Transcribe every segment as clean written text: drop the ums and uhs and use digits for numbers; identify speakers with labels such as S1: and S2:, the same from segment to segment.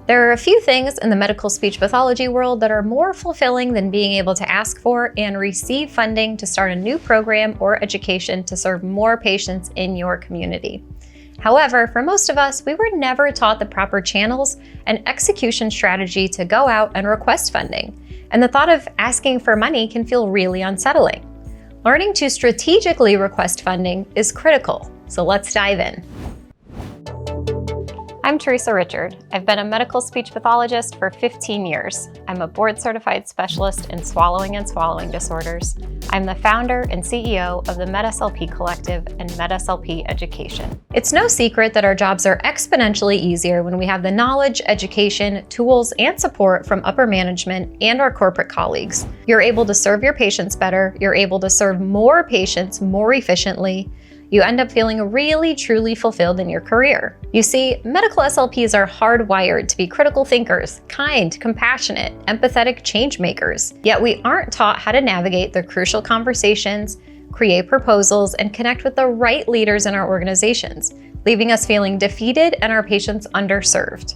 S1: There are a few things in the medical speech pathology world that are more fulfilling than being able to ask for and receive funding to start a new program or education to serve more patients in your community. However, for most of us, we were never taught the proper channels and execution strategy to go out and request funding, and the thought of asking for money can feel really unsettling. Learning to strategically request funding is critical, so let's dive in. I'm Teresa Richard. I've been a medical speech pathologist for 15 years. I'm a board-certified specialist in swallowing and swallowing disorders. I'm the founder and CEO of the MedSLP Collective and MedSLP Education. It's no secret that our jobs are exponentially easier when we have the knowledge, education, tools, and support from upper management and our corporate colleagues. You're able to serve your patients better. You're able to serve more patients more efficiently. You end up feeling really, truly fulfilled in your career. You see, medical SLPs are hardwired to be critical thinkers, kind, compassionate, empathetic change makers. Yet we aren't taught how to navigate the crucial conversations, create proposals, and connect with the right leaders in our organizations, leaving us feeling defeated and our patients underserved.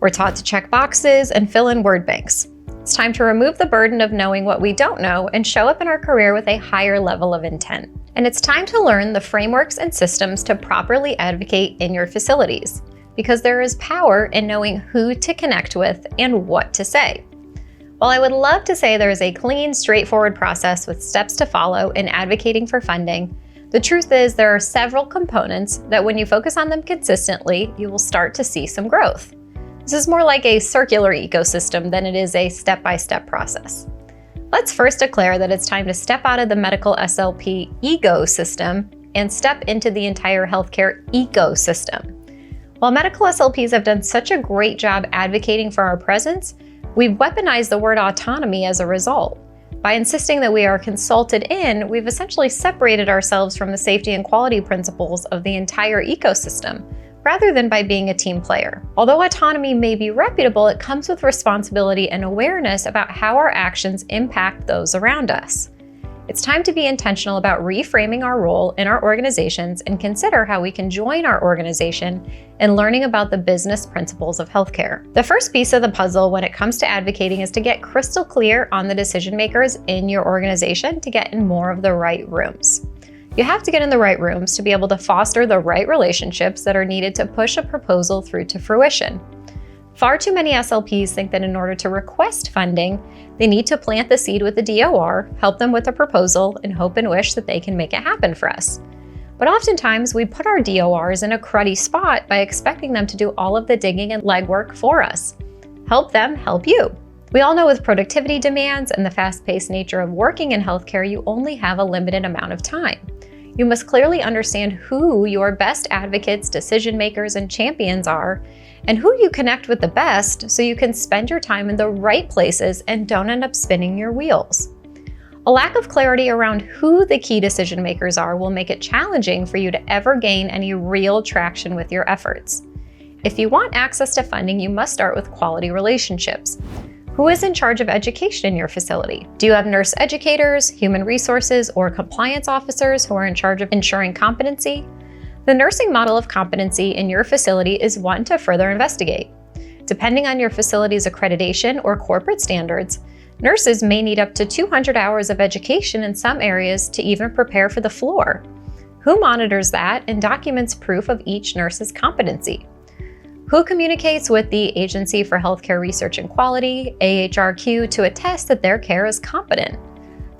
S1: We're taught to check boxes and fill in word banks. It's time to remove the burden of knowing what we don't know and show up in our career with a higher level of intent. And it's time to learn the frameworks and systems to properly advocate in your facilities, because there is power in knowing who to connect with and what to say. While I would love to say there is a clean, straightforward process with steps to follow in advocating for funding, the truth is there are several components that when you focus on them consistently, you will start to see some growth. This is more like a circular ecosystem than it is a step-by-step process. Let's first declare that it's time to step out of the medical SLP ecosystem and step into the entire healthcare ecosystem. While medical SLPs have done such a great job advocating for our presence, we've weaponized the word autonomy as a result. By insisting that we are consulted in, we've essentially separated ourselves from the safety and quality principles of the entire ecosystem, rather than by being a team player. Although autonomy may be reputable, it comes with responsibility and awareness about how our actions impact those around us. It's time to be intentional about reframing our role in our organizations and consider how we can join our organization in learning about the business principles of healthcare. The first piece of the puzzle when it comes to advocating is to get crystal clear on the decision makers in your organization to get in more of the right rooms. You have to get in the right rooms to be able to foster the right relationships that are needed to push a proposal through to fruition. Far too many SLPs think that in order to request funding, they need to plant the seed with the DOR, help them with a proposal, and hope and wish that they can make it happen for us. But oftentimes, we put our DORs in a cruddy spot by expecting them to do all of the digging and legwork for us. Help them help you. We all know with productivity demands and the fast-paced nature of working in healthcare, you only have a limited amount of time. You must clearly understand who your best advocates, decision makers, and champions are, and who you connect with the best so you can spend your time in the right places and don't end up spinning your wheels. A lack of clarity around who the key decision makers are will make it challenging for you to ever gain any real traction with your efforts. If you want access to funding, you must start with quality relationships. Who is in charge of education in your facility? Do you have nurse educators, human resources, or compliance officers who are in charge of ensuring competency? The nursing model of competency in your facility is one to further investigate. Depending on your facility's accreditation or corporate standards, nurses may need up to 200 hours of education in some areas to even prepare for the floor. Who monitors that and documents proof of each nurse's competency? Who communicates with the Agency for Healthcare Research and Quality, AHRQ, to attest that their care is competent?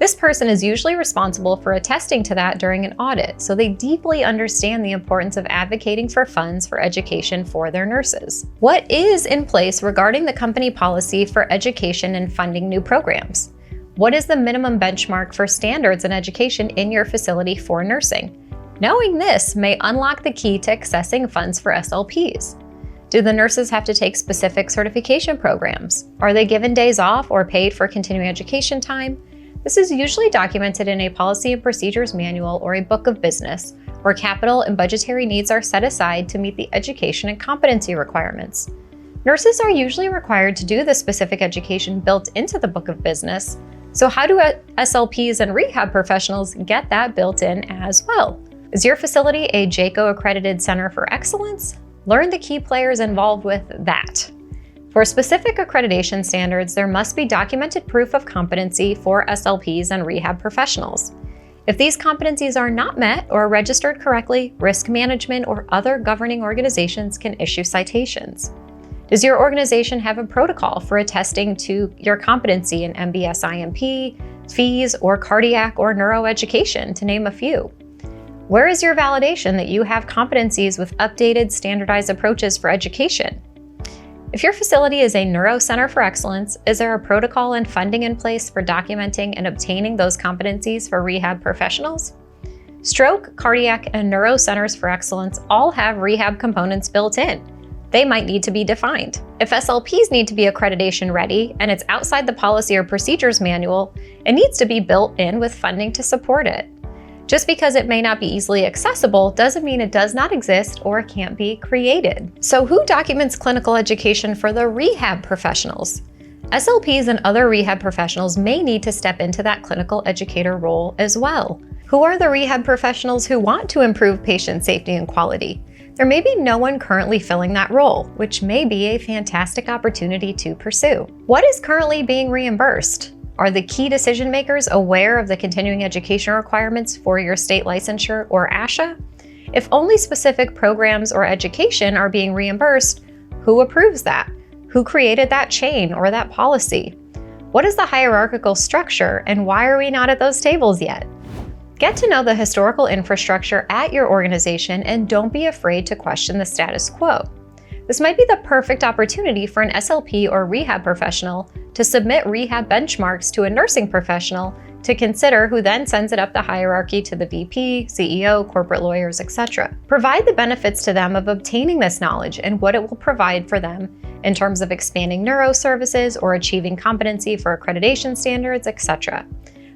S1: This person is usually responsible for attesting to that during an audit, so they deeply understand the importance of advocating for funds for education for their nurses. What is in place regarding the company policy for education and funding new programs? What is the minimum benchmark for standards in education in your facility for nursing? Knowing this may unlock the key to accessing funds for SLPs. Do the nurses have to take specific certification programs? Are they given days off or paid for continuing education time? This is usually documented in a policy and procedures manual or a book of business, where capital and budgetary needs are set aside to meet the education and competency requirements. Nurses are usually required to do the specific education built into the book of business, so how do SLPs and rehab professionals get that built in as well? Is your facility a JCAHO accredited Center for Excellence? Learn the key players involved with that. For specific accreditation standards, there must be documented proof of competency for SLPs and rehab professionals. If these competencies are not met or registered correctly, risk management or other governing organizations can issue citations. Does your organization have a protocol for attesting to your competency in MBS-IMP, fees, or cardiac or neuroeducation, to name a few? Where is your validation that you have competencies with updated, standardized approaches for education? If your facility is a neuro center for excellence, is there a protocol and funding in place for documenting and obtaining those competencies for rehab professionals? Stroke, cardiac, and neuro centers for excellence all have rehab components built in. They might need to be defined. If SLPs need to be accreditation ready and it's outside the policy or procedures manual, it needs to be built in with funding to support it. Just because it may not be easily accessible doesn't mean it does not exist or it can't be created. So who documents clinical education for the rehab professionals? SLPs and other rehab professionals may need to step into that clinical educator role as well. Who are the rehab professionals who want to improve patient safety and quality? There may be no one currently filling that role, which may be a fantastic opportunity to pursue. What is currently being reimbursed? Are the key decision makers aware of the continuing education requirements for your state licensure or ASHA? If only specific programs or education are being reimbursed, who approves that? Who created that chain or that policy? What is the hierarchical structure, and why are we not at those tables yet? Get to know the historical infrastructure at your organization and don't be afraid to question the status quo. This might be the perfect opportunity for an SLP or rehab professional to submit rehab benchmarks to a nursing professional to consider, who then sends it up the hierarchy to the VP, CEO, corporate lawyers, etc. Provide the benefits to them of obtaining this knowledge and what it will provide for them in terms of expanding neuro services or achieving competency for accreditation standards, etc.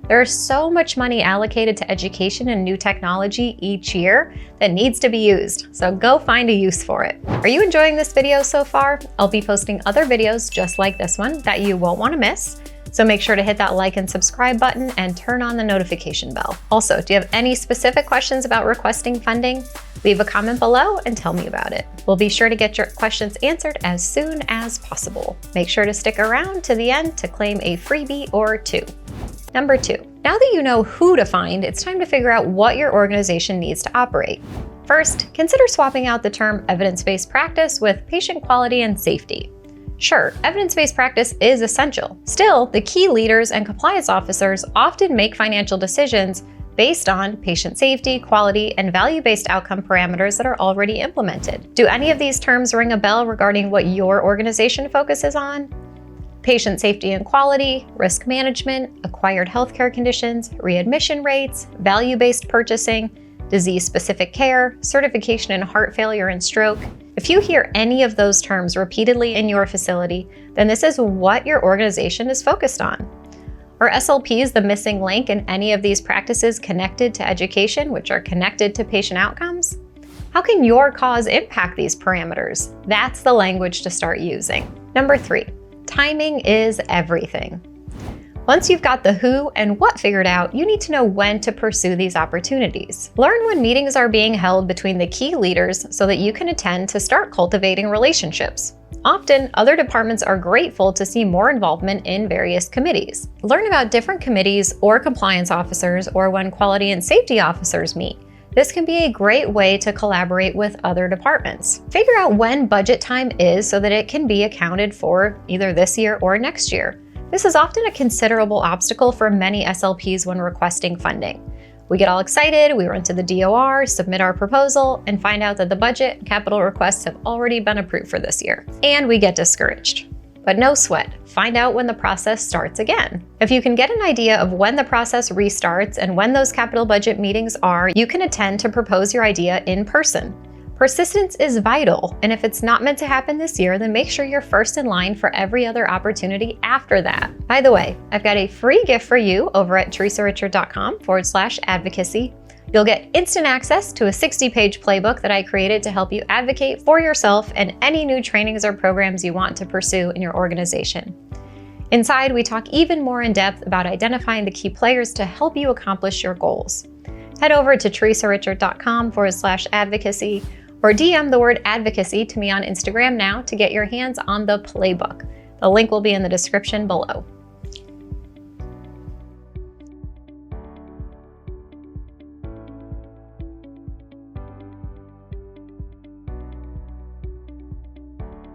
S1: There is so much money allocated to education and new technology each year that needs to be used, so go find a use for it. Are you enjoying this video so far? I'll be posting other videos just like this one that you won't want to miss, so make sure to hit that like and subscribe button and turn on the notification bell. Also, do you have any specific questions about requesting funding? Leave a comment below and tell me about it. We'll be sure to get your questions answered as soon as possible. Make sure to stick around to the end to claim a freebie or two. Number 2, now that you know who to find, it's time to figure out what your organization needs to operate. First, consider swapping out the term evidence-based practice with patient quality and safety. Sure, evidence-based practice is essential. Still, the key leaders and compliance officers often make financial decisions based on patient safety, quality, and value-based outcome parameters that are already implemented. Do any of these terms ring a bell regarding what your organization focuses on? Patient safety and quality, risk management, acquired healthcare conditions, readmission rates, value-based purchasing, disease-specific care, certification in heart failure and stroke. If you hear any of those terms repeatedly in your facility, then this is what your organization is focused on. Are SLPs the missing link in any of these practices connected to education, which are connected to patient outcomes? How can your cause impact these parameters? That's the language to start using. Number 3. Timing is everything. Once you've got the who and what figured out, you need to know when to pursue these opportunities. Learn when meetings are being held between the key leaders so that you can attend to start cultivating relationships. Often, other departments are grateful to see more involvement in various committees. Learn about different committees or compliance officers, or when quality and safety officers meet. This can be a great way to collaborate with other departments. Figure out when budget time is so that it can be accounted for either this year or next year. This is often a considerable obstacle for many SLPs when requesting funding. We get all excited, we run to the DOR, submit our proposal, and find out that the budget and capital requests have already been approved for this year. And we get discouraged. But no sweat, find out when the process starts again. If you can get an idea of when the process restarts and when those capital budget meetings are, you can attend to propose your idea in person. Persistence is vital, and if it's not meant to happen this year, then make sure you're first in line for every other opportunity after that. By the way, I've got a free gift for you over at teresarichard.com/advocacy. You'll get instant access to a 60-page playbook that I created to help you advocate for yourself and any new trainings or programs you want to pursue in your organization. Inside, we talk even more in depth about identifying the key players to help you accomplish your goals. Head over to teresarichard.com/advocacy, or DM the word advocacy to me on Instagram now to get your hands on the playbook. The link will be in the description below.